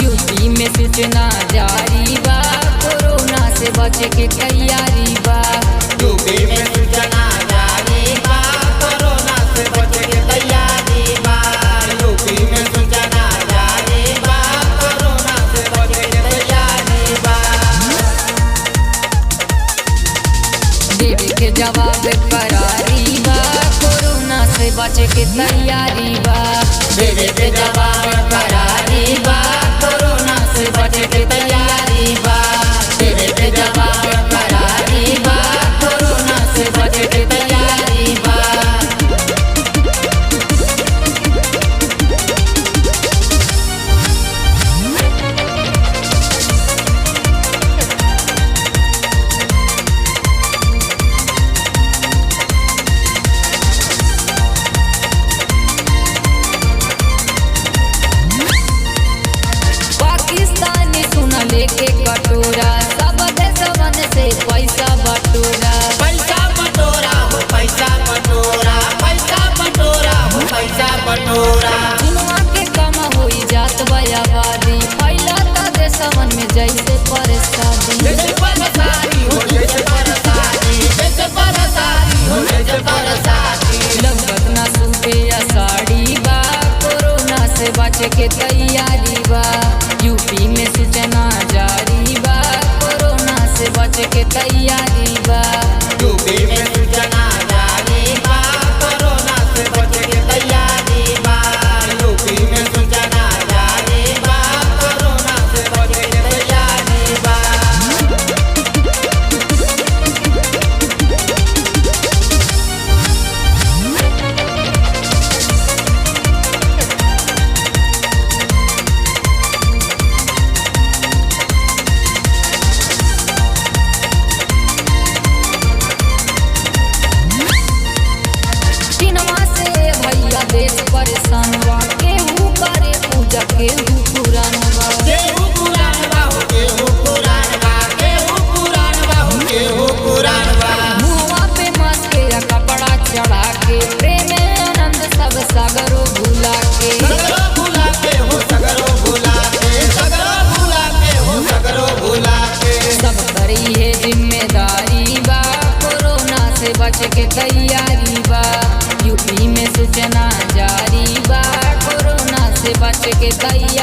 UP में सूचना जारी बा, कोरोना से बचे के तैयारी बा। यूपी में सूचना जारी बा, कोरोना से बचे के तैयारी बा। यूपी में सूचना जारी बा, कोरोना से बचे के तैयारी बा। देवे के जवाब करारी बा, कोरोना से बचे के तैयारी बा। देवे के जवाब करारी बा, कोरोना से बचे के तैयारी बा। देवे के जवाब करारी बा, कोरोना से बचे के तैयारी बा। पाकिस्तानी सुना लेके कटोरा, सब देशवन से पैसा बटोरा। पैसा बटोरा हो, पैसा बटोरा, पैसा बटोरा हो, पैसा बटोरा। दुनिया के कम होई जात बयाबादी, फैलता देशवन में जैसे परेशानी। जैसे परेशानी हो, जैसे परेशानी, जैसे परेशानी हो, जैसे परेशानी। लगत ना सूटे या साड़ी बा, कोरोना से बचे के तैयारी बा। यूपी में सूचना जारी बा, कोरोना से बचे के तैयारी बा। यूपी में सूचना जारी बा, कोरोना से बचे के तैयारी बा। यूपी में सूचना जारी बा, कोरोना से बचे के तैयारी बा। दिनवा से भैया देश परेशान बा, केहू करे पूजा केहू पुराण बा। केहू पुराण बा हो, केहू पुराण बा, केहू पुराण बा हो, केहू पुराण बा। मुहवा पे मास्क या कपड़ा चढ़ा के, प्रेम आनंद सब सागरो भुला के। सगरो भुला के हो, सगरो भुला के, सगरो भुला के हो, सगरो भुला के। सब करी है जिम्मेदारी बा, कोरोना से बचे के तैयारी बा। यूपी में सूचना जारी बा, कोरोना से बचे के तैयारी